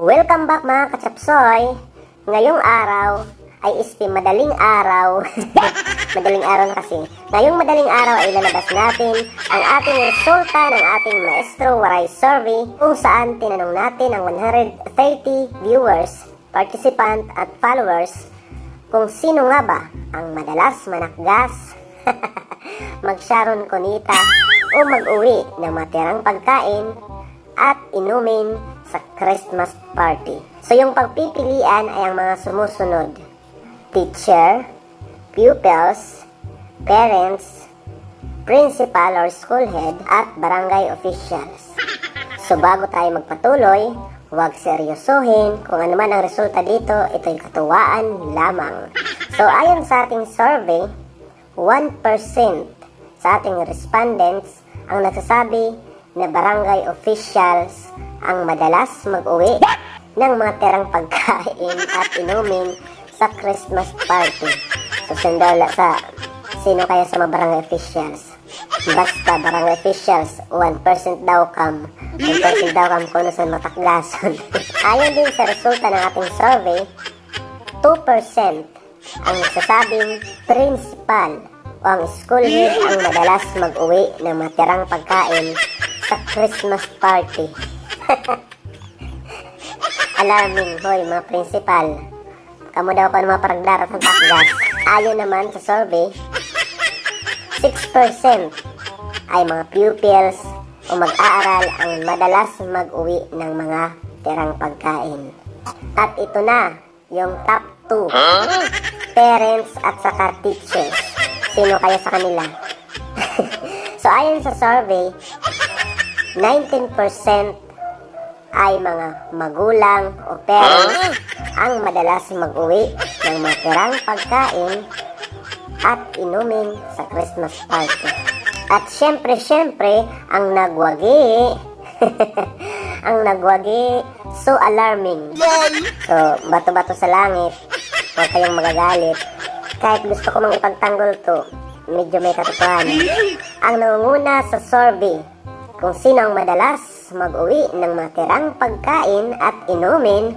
Welcome back mga kachapsoy! Ngayong araw ay madaling araw. Madaling araw na kasi. Ngayong madaling araw ay lalabas natin ang ating resulta ng ating Maestro Waray Survey kung saan tinanong natin ang 130 viewers, participant at followers kung sino nga ba ang madalas manakgas, mag-sharon kunita o mag-uwi ng matirang pagkain at inumin sa Christmas party. So yung pagpipilian ay ang mga sumusunod: teacher, pupils, parents, principal or school head, at barangay officials. So bago tayo magpatuloy, huwag seryosohin kung ano man ang resulta dito, ito'y katuwaan lamang. So ayon sa ating survey, 1% sa ating respondents ang nagsasabi na barangay officials ang madalas mag-uwi ng mga tirang pagkain at inumin sa Christmas party. So sundala sa sino kaya sa mga barangay officials? Basta barangay officials, 1% daw kam. 1% daw kam kung saan matakgason. Ayon din sa resulta ng ating survey, 2% ang nagsasabing principal o ang school head ang madalas mag-uwi ng matirang pagkain sa Christmas party. Alarming, hoy mga principal. Kamu daw pa mga paragdarat ng takgas. Ayon naman sa survey, 6% ay mga pupils o mag-aaral ang madalas mag-uwi ng mga tirang pagkain. At ito na, yung top 2. Parents at saka teachers. Sino kaya sa kanila? So ayon sa survey, 19% ay mga magulang o parents ang madalas mag-uwi ng matirang pagkain at inumin sa Christmas party. At syempre, ang nagwagi, ang nagwagi, so alarming. So, bato-bato sa langit, huwag kayong magagalit. Kahit gusto ko mang ipagtanggol to, medyo may katotohanan. Ang nangunguna sa survey kung sino ang madalas mag-uwi ng matirang pagkain at inumin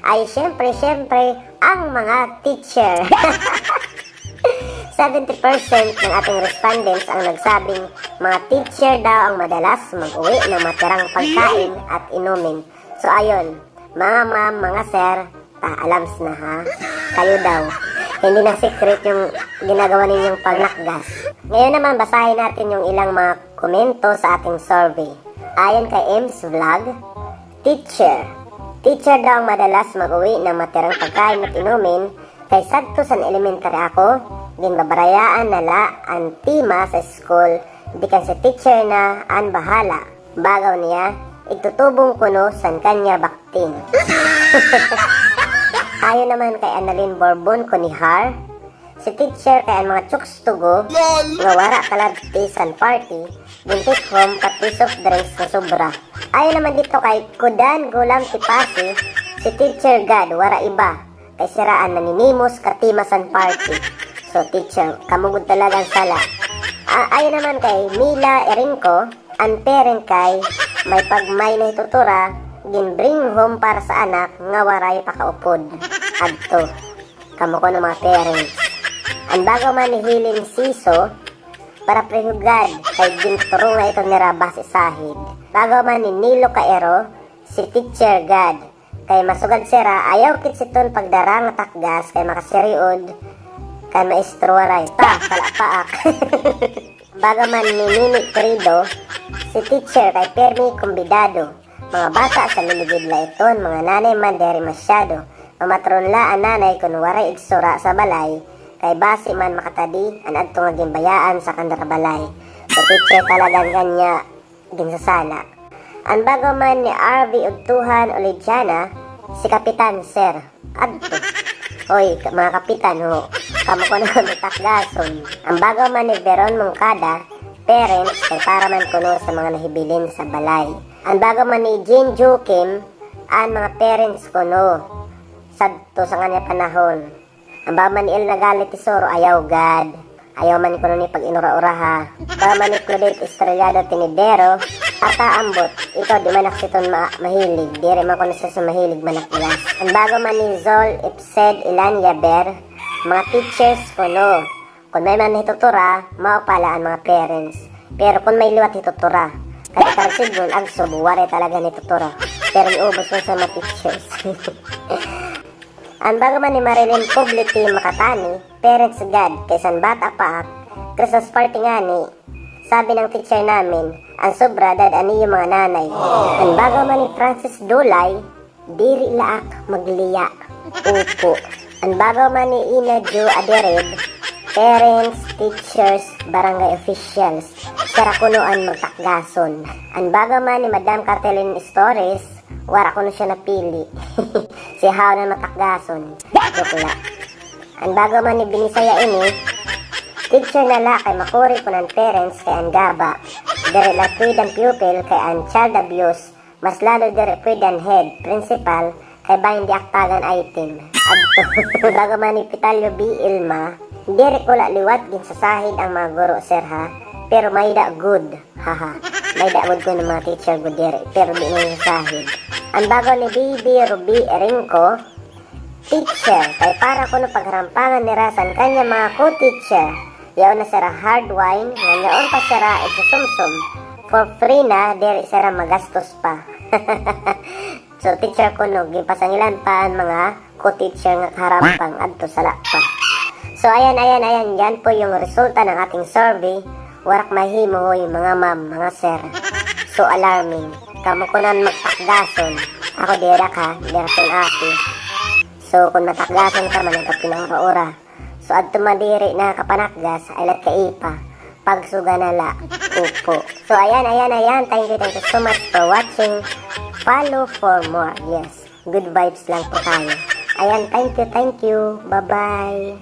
ay syempre ang mga teacher. 70% ng ating respondents ang nagsabing mga teacher daw ang madalas mag-uwi ng matirang pagkain at inumin. So ayun, mga ma'am, mga sir, alams na ha, kayo daw. Hindi na secret yung ginagawa ninyong pagnakgas. Ngayon naman, basahin natin yung ilang mga komento sa ating survey. Ayon kay Ems Vlog, teacher. Teacher daw ang madalas mag-uwi ng matirang pagkain at inumin. Kay sadto sa elementary ako, din babarayaan nala ang tima sa school, di kan sa teacher na ang bahala. Bagaw niya, igtutubong kuno san kanya baktin. Ayon naman kay Annalyn Borbon Kunihar, si teacher kay ang mga chooks tugo, nga wara kalabti san party, gintik home pati soft drinks na sobra. Ayon naman dito kay Kudan Gulam Tipasi, si teacher God wara iba, kay siraan naninimos katima san party. So teacher, kamugod talagang sala. Ayon naman kay Mila Erinco, ang parent kay may pagmay na itutura, gin-bring home para sa anak nga waray pakaupod. Adto, kamo ko ng mga parents. Ang bago man ni Hilin Siso, para prehugad kay ginturo nga ito nirabas isahid. Bago man ni Nilo Caero, si teacher God, kay masugad sira, ayaw kit siton pagdara nga takgas kay makasiriod, kay maestro waray, palapaak. Bago man ni Nini Querido, si teacher kay Permi Kumbidado, mga bata sa liligid la iton, mga nanay man deri masyado, mamatron la ang nanay kung waray igsura sa balay, kay basi man makatadi, an adto nga gimbayaan sa kandara balay. So teacher talagang kanya ginsasala. Ang bago man ni RV Ugtuhan Olidiana, si Kapitan Sir, adto. Hoy, mga kapitan ho, kamo ko na matakgason. Ang bago man ni Veron Mongkada, parents, kay para man kuno sa mga nahibilin sa balay. Ang bago man ni Jin Jokim, ang mga parents kuno, sadto sa kanya panahon. Ang bago man ni El Nagalit Tesoro, ayaw God. Ayaw man kuno ni pag inura-ura ha. Bago man ni Claudette Estrellado Tinidero, Ata ambot, ikaw di manak siton mahilig, di rin man ko na sa mahilig manaklas. Ang bago man ni Zol, Ipsed, Ilan, Yaber, mga teachers ko no. Kung may man hitutura, mao pala ang mga parents. Pero kung may liwat hitutura, kaya karsid nun, ang subuwari talaga nitutura. Pero iubos mo sa mga teachers. Ang bago man ni Marilyn Publicly Makatani, Parents God, kaysan bata pa Christmas party nga ni. Sabi ng teacher namin, ang sobra dad ani yung mga nanay. Ang bago man ni Francis Dulay, diri laak magliya. Upo. Ang bago man ni Ina Jo Adered, parents, teachers, barangay officials, sarakunuan magtakgason. Ang bago man ni Madam Cartelin Stories, wara ko na siya napili. Si How na matakgason. Joke lang. Ang bago man ni Binisaya ini, teacher na la kay makuri ko ng parents kay ang gaba. Dere la ang pupil kay ang child abuse. Mas lalo dere ang head, principal, kay bahin di aktagan item. Adto. Bago man ni Pitalyo B. Ilma, dere ko la liwat din sa sahid ang mga guro sir ha. Pero may da good. Haha. May da good ko ng mga teacher good dere. Pero di na yung sahid. Ang bago ni Baby Ruby Eringco, teacher, kay para ko no pagharampangan ni Rasan kanya mga co-teacher. Yaw na sara hard wine, nga yaon pa sara sumsum. For free na, diri sara magastos pa. So teacher ko no, gipasangilan pa ang mga co-teacher nga harampang adto sa lakpa. So ayan, yan po yung resulta ng ating survey. Warak mahimo yung mga ma'am, mga sir. So alarming. Kamu ko nan magtakgason. Ako dira ka, dira son aki. So kung matakgason ka man ito pinang-ora. So adto madiri na kapanakgas ay lat kaipa. Pagsuga na la. Upo. So ayan. Thank you so much for watching. Follow for more. Yes. Good vibes lang po tayo. Ayan, thank you. Bye-bye.